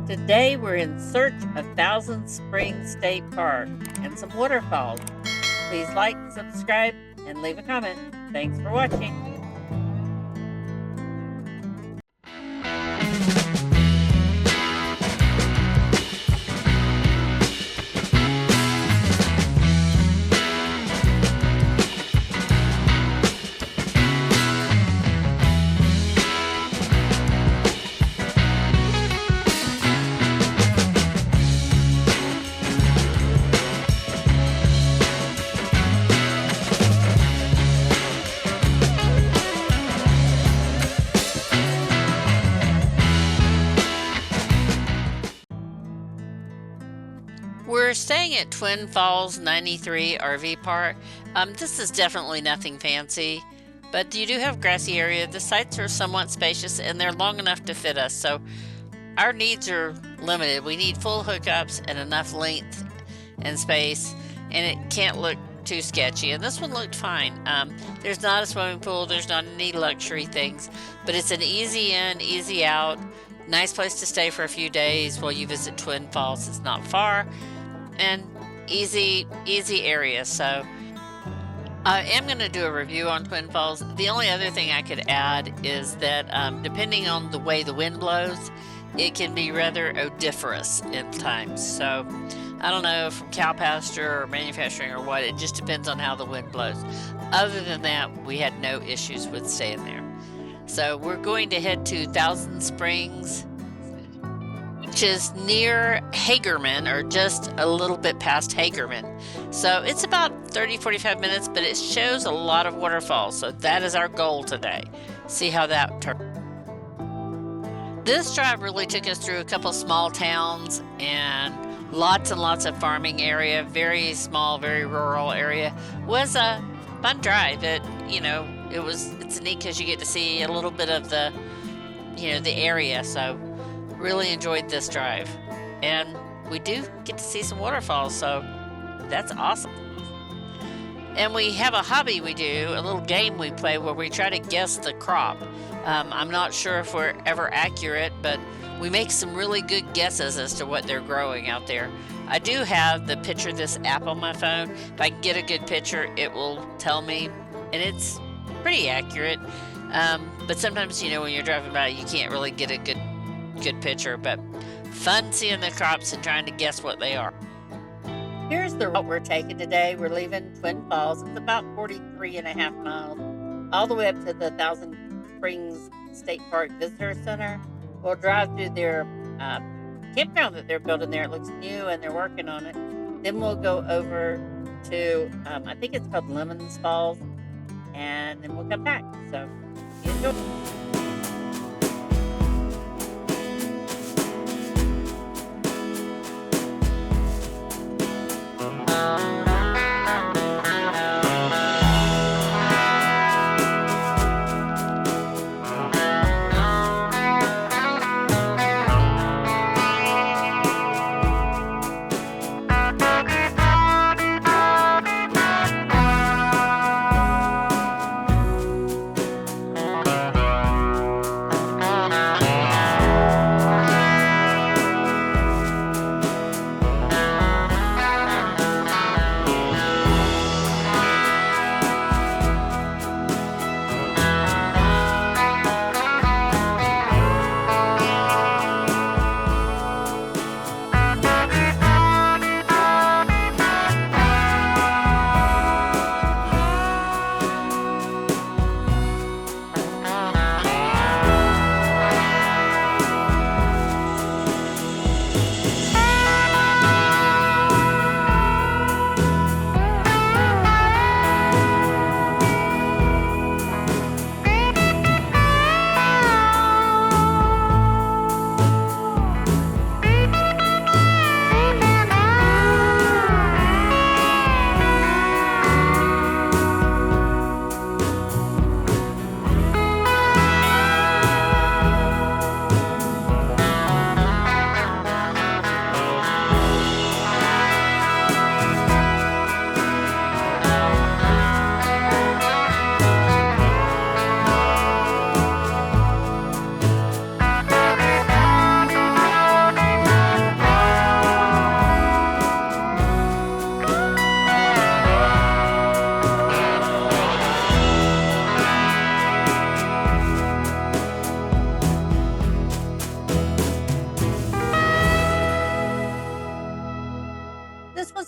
Today we're in search of Thousand Springs State Park and some waterfalls. Please like, subscribe, and leave a comment. Thanks for watching. We're staying at Twin Falls 93 RV Park. This is definitely nothing fancy, but you do have grassy area. The sites are somewhat spacious and they're long enough to fit us, so our needs are limited. We need full hookups and enough length and space, and it can't look too sketchy. And this one looked fine. There's not a swimming pool, there's not any luxury things, but it's an easy in, easy out, nice place to stay for a few days while you visit Twin Falls. It's not far and easy area. So I am going to do a review on Twin Falls. The only other thing I could add is that depending on the way the wind blows, it can be rather odoriferous at times. So I don't know, from cow pasture or manufacturing or what, it just depends on how the wind blows. Other than that, we had no issues with staying there. So we're going to head to Thousand Springs, which is near Hagerman, or just a little bit past Hagerman. So it's about 30-45 minutes, but it shows a lot of waterfalls. So that is our goal today. See how that turns. This drive really took us through a couple small towns and lots of farming area. Very small, very rural area. Was a fun drive. It's neat because you get to see a little bit of the area. So really enjoyed this drive, and we do get to see some waterfalls, so that's awesome. And we have a hobby we do, a little game we play where we try to guess the crop. I'm not sure if we're ever accurate, but we make some really good guesses as to what they're growing out there. I do have the picture of this app on my phone. If I can get a good picture, it will tell me, and it's pretty accurate. But sometimes, when you're driving by, you can't really get a good picture, but fun seeing the crops and trying to guess what they are. Here's the route we're taking today. We're leaving Twin Falls. It's about 43.5 miles, all the way up to the Thousand Springs State Park Visitor Center. We'll drive through their campground that they're building there. It looks new and they're working on it. Then we'll go over to, I think it's called Lemons Falls, and then we'll come back. So enjoy.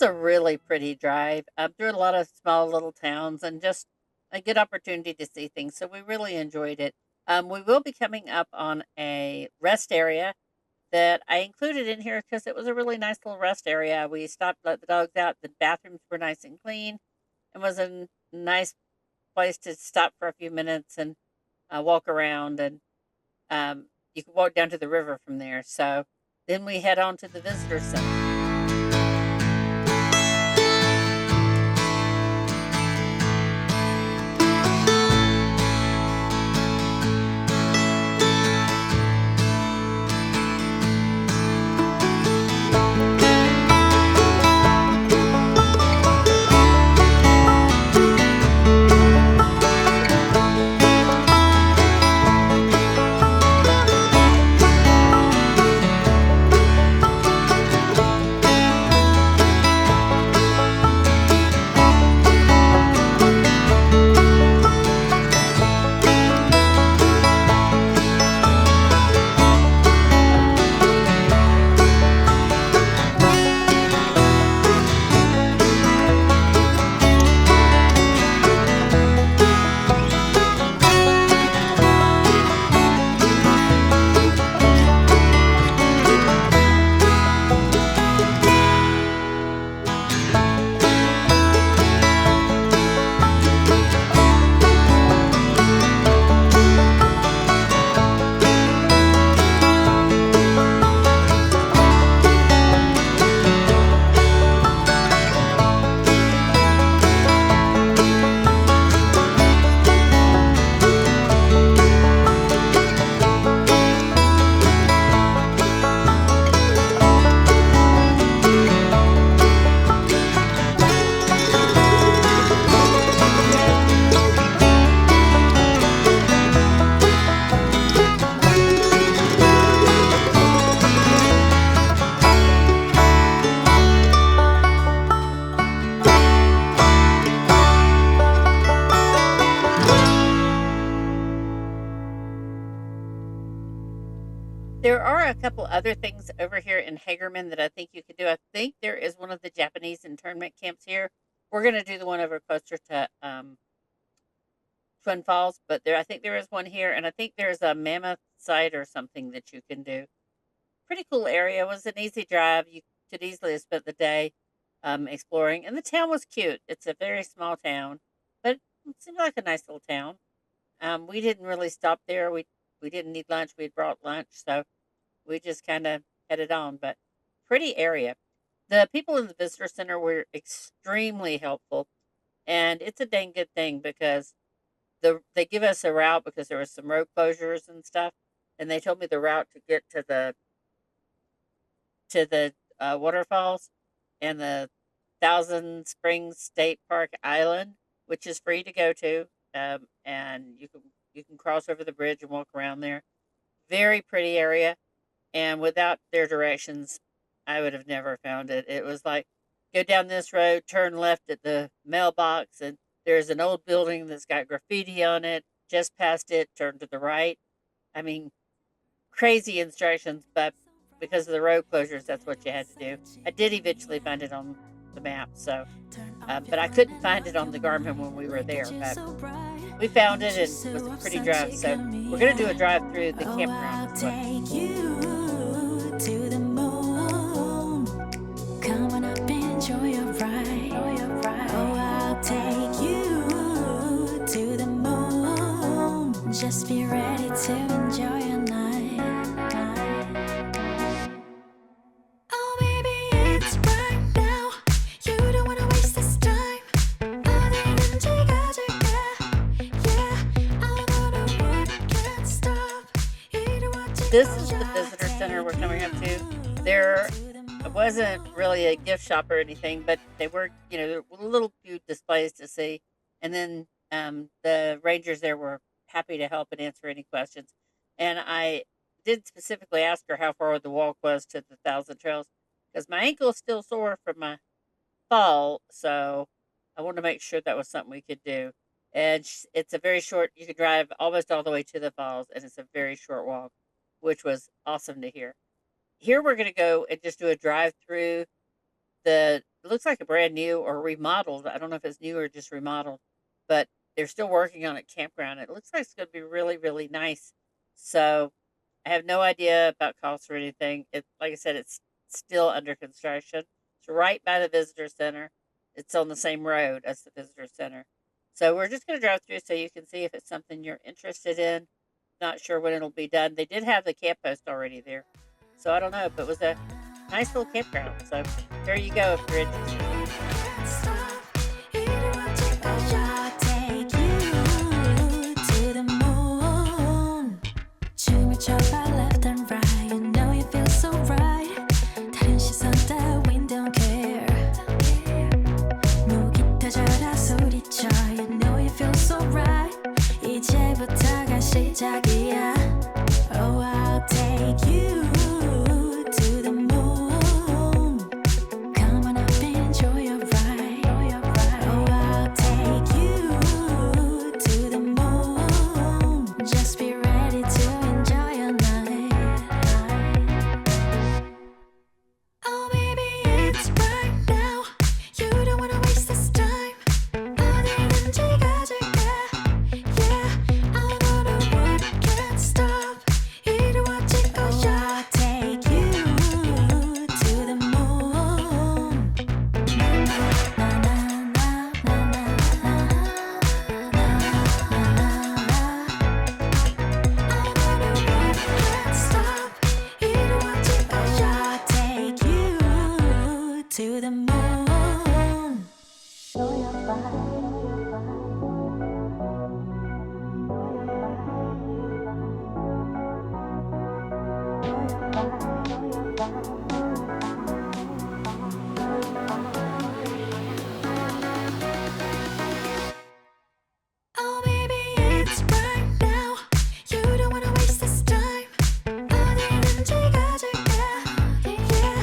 was a really pretty drive through a lot of small little towns and just a good opportunity to see things. So we really enjoyed it. We will be coming up on a rest area that I included in here because it was a really nice little rest area. We stopped, let the dogs out. The bathrooms were nice and clean, and was a nice place to stop for a few minutes and walk around. And you could walk down to the river from there. So then we head on to the visitor center. There are a couple other things over here in Hagerman that I think you could do. I think there is one of the Japanese internment camps here. We're going to do the one over closer to Twin Falls, but there I think there is one here, and I think there's a mammoth site or something that you can do. Pretty cool area. It was an easy drive. You could easily have spent the day exploring, and the town was cute. It's a very small town, but it seemed like a nice little town. We didn't really stop there. We didn't need lunch. We had brought lunch, so we just kind of headed on. But pretty area. The people in the visitor center were extremely helpful, and it's a dang good thing because they give us a route because there was some road closures and stuff, and they told me the route to get to the waterfalls and the Thousand Springs State Park Island, which is free to go to, and you can cross over the bridge and walk around there. Very pretty area, and without their directions, I would have never found it. It was like go down this road, turn left at the mailbox, and there's an old building that's got graffiti on it. Just past it, turn to the right. I mean, crazy instructions, but because of the road closures, that's what you had to do. I did eventually find it on the map, so but I couldn't find it on the Garmin when we were there. But we found it, and it was a pretty drive. So we're gonna do a drive through the campground as well. Take you to the moon. Come on up, enjoy your ride. Oh, I'll take you to the moon. Just be ready to enjoy your night. Oh, baby, it's right now. You don't wanna waste this time. 어디든 지가 yeah. I know the world can't stop. This is the visitor center we're coming up to. There wasn't really a gift shop or anything, but they were, there were little few displays to see. And then the rangers there were happy to help and answer any questions. And I did specifically ask her how far the walk was to the Thousand Trails because my ankle is still sore from my fall. So I wanted to make sure that was something we could do. And it's a very short, you could drive almost all the way to the falls, and it's a very short walk, which was awesome to hear. Here we're going to go and just do a drive through the it looks like a brand new or remodeled. I don't know if it's new or just remodeled, but they're still working on it. Campground. It looks like it's going to be really, really nice. So I have no idea about costs or anything. It, like I said, it's still under construction. It's right by the visitor center. It's on the same road as the visitor center. So we're just going to drive through so you can see if it's something you're interested in. Not sure when it'll be done. They did have the camp post already there. So I don't know, but it was a nice little campground. So there you go if you're interested. Left and right, you know you feel so right. 다른 시선 따윈 don't care. 무기타 저라 소리쳐, you know you feel so right. 이제부터가 시작이야. Oh, I'll take you to the moon. Come on up, enjoy your ride. Oh, I'll take you to the moon. Just be ready to enjoy your night. Oh, baby, it's right now. You don't wanna waste this time. 어디든지 가줄게. Yeah, I know the world can't stop. 이루어질 거야. I'll take you to the moon. To the moon. Show your Oh, baby, it's right now. You don't wanna waste this time. 어디든지 가줄게. Yeah,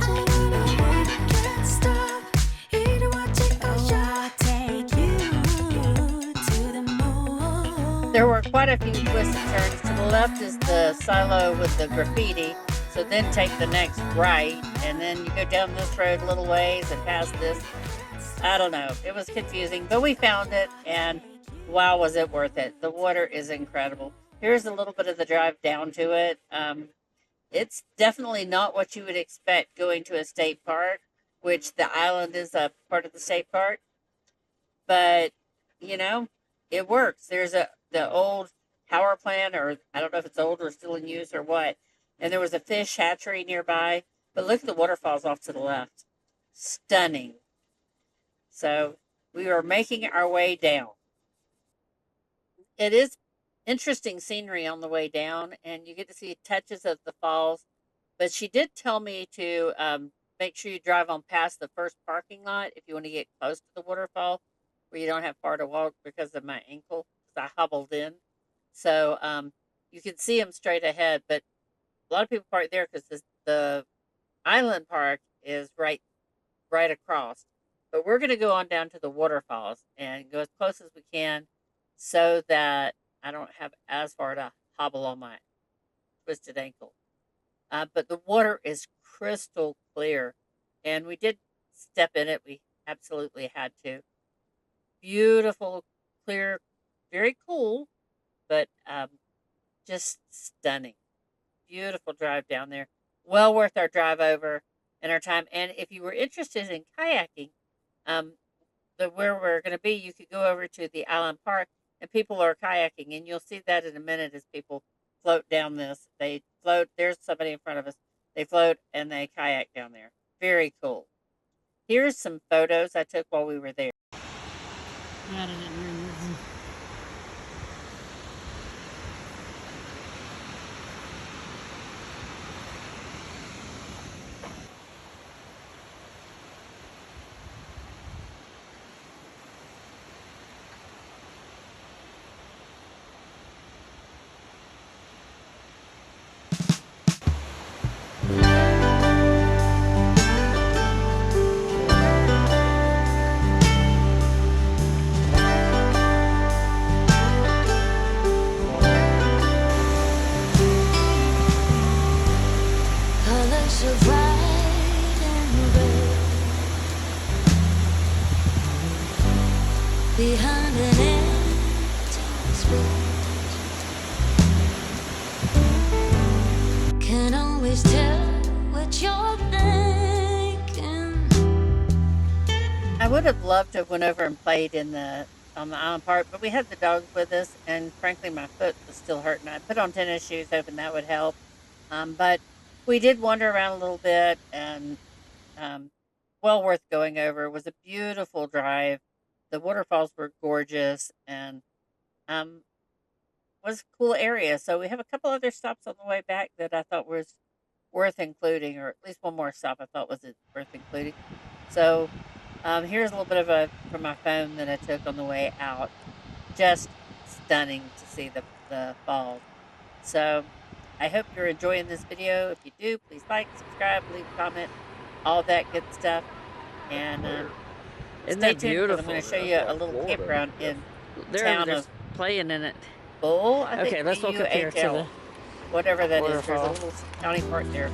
I know the world can't stop. 이루어질 거야. Take you to the moon. There were quite a few twists and turns. To the left is the silo with the graffiti. So then take the next right, and then you go down this road a little ways and past this. I don't know. It was confusing, but we found it, and wow, was it worth it. The water is incredible. Here's a little bit of the drive down to it. It's definitely not what you would expect going to a state park, which the island is a part of the state park. But, you know, it works. There's the old power plant, or I don't know if it's old or still in use or what. And there was a fish hatchery nearby. But look at the waterfalls off to the left. Stunning. So we are making our way down. It is interesting scenery on the way down, and you get to see touches of the falls. But she did tell me to make sure you drive on past the first parking lot if you want to get close to the waterfall, where you don't have far to walk because of my ankle, because I hobbled in. So you can see them straight ahead, but a lot of people park there because the island park is right across. But we're going to go on down to the waterfalls and go as close as we can so that I don't have as far to hobble on my twisted ankle. But the water is crystal clear, and we did step in it. We absolutely had to. Beautiful, clear, very cool, but just stunning. Beautiful drive down there. Well worth our drive over and our time. And if you were interested in kayaking, where we're going to be, you could go over to the island park, and people are kayaking, and you'll see that in a minute as people float down this. They float. There's somebody in front of us. They float and they kayak down there. Very cool. Here's some photos I took while we were there. Colors of white and red, behind an empty space. Can't always tell what you're thinking. I would have loved to have went over and played in the on the island park, but we had the dogs with us, and frankly, my foot was still hurting. I put on tennis shoes, hoping that would help. But we did wander around a little bit, and um, well worth going over. It was a beautiful drive. The waterfalls were gorgeous, and um, was a cool area. So we have a couple other stops on the way back that I thought was worth including, or at least one more stop I thought was worth including. So here's a little bit of a from my phone that I took on the way out. Just stunning to see the falls. So I hope you're enjoying this video. If you do, please like, subscribe, leave a comment, all that good stuff. And Isn't stay that tuned because I'm going beautiful? to show That's you a like little Florida. campground in the They're town just of playing in it. Bull, I think Okay, let's look up here to Buhl, whatever the that is. There's a waterfall. little county park there.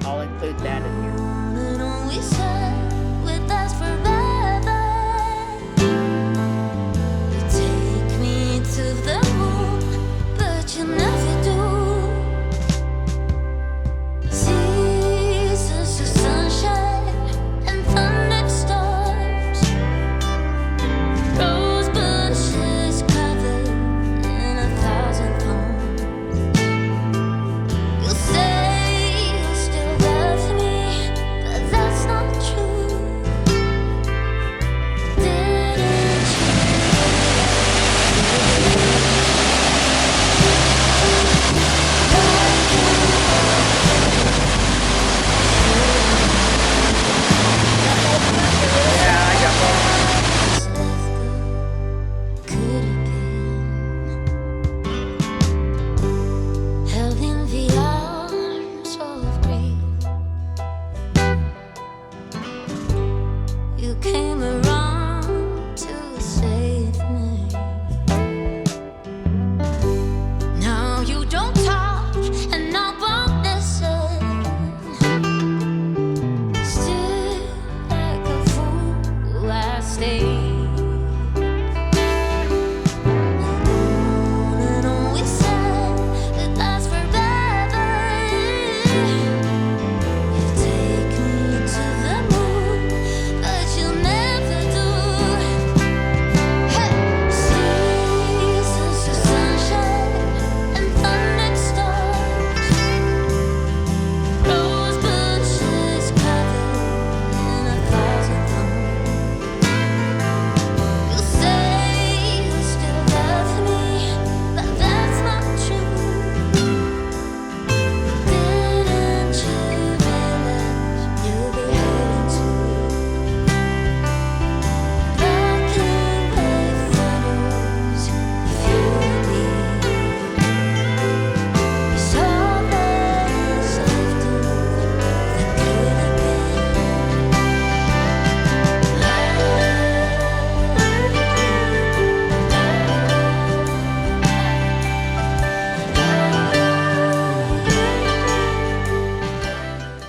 I'll include that in here. And always said with us forever. You take me to the moon, but you never do. Seasons of sunshine and thunderstorms. Rose bushes covered in 1,000 thorns. You say you still love me, but that's not true. Could have been held in the arms of grief. You came around to save me. Now you don't talk and I won't listen. Still like a fool I stay. And always said that lasts forever. You take me to the moon, but you'll never do. Hey, seasons of sunshine and thunderstorms. Rose bushes covered in 1,000 thorns. You say you still love me, but that's not true. Didn't you realize you'll be heading to black and white photos of you and me? There's all that is left of that could have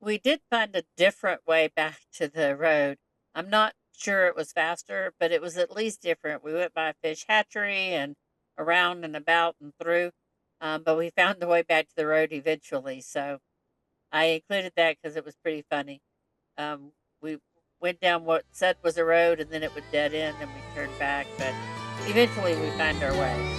We did find a different way back to the road. I'm not sure it was faster, but it was at least different. We went by a fish hatchery and around and about and through, but we found the way back to the road eventually. So I included that because it was pretty funny. We went down what said was a road, and then it would dead end, and we turned back, but eventually we found our way.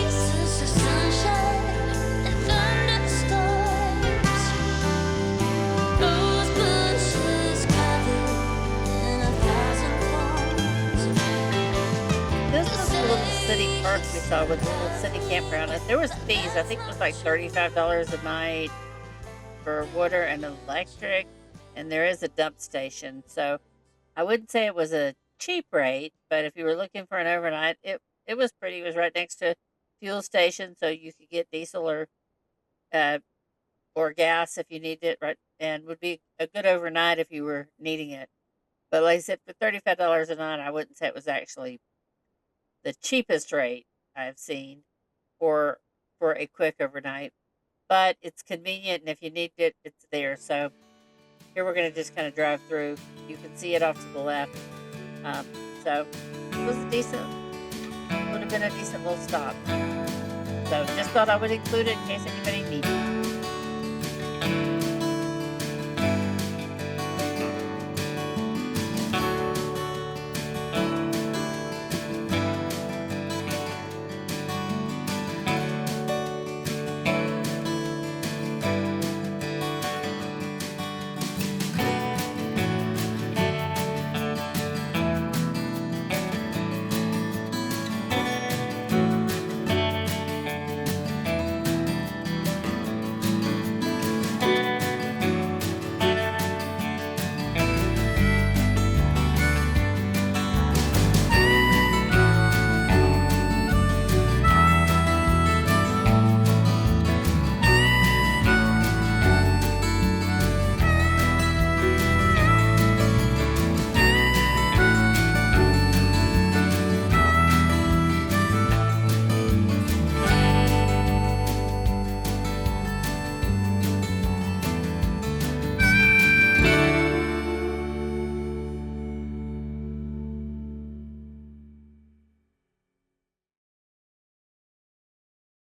seasons of sunshine and thunderstorms. Rose bushes covered in 1,000 thorns. This was a little city park we saw with a little city campground. There was fees. I think it was like $35 a night for water and electric, and there is a dump station. So I wouldn't say it was a cheap rate, but if you were looking for an overnight, it was pretty. It was right next to a fuel station, so you could get diesel uh, or gas if you needed it, right, and would be a good overnight if you were needing it. But like I said, for $35 a night, I wouldn't say it was actually the cheapest rate I've seen for for a quick overnight. but it's convenient, and if you need it, it's there. So here we're going to just kind of drive through. You can see it off to the left. Um, so it was a decent, would have been a decent little stop. So just thought I would include it in case anybody needed it.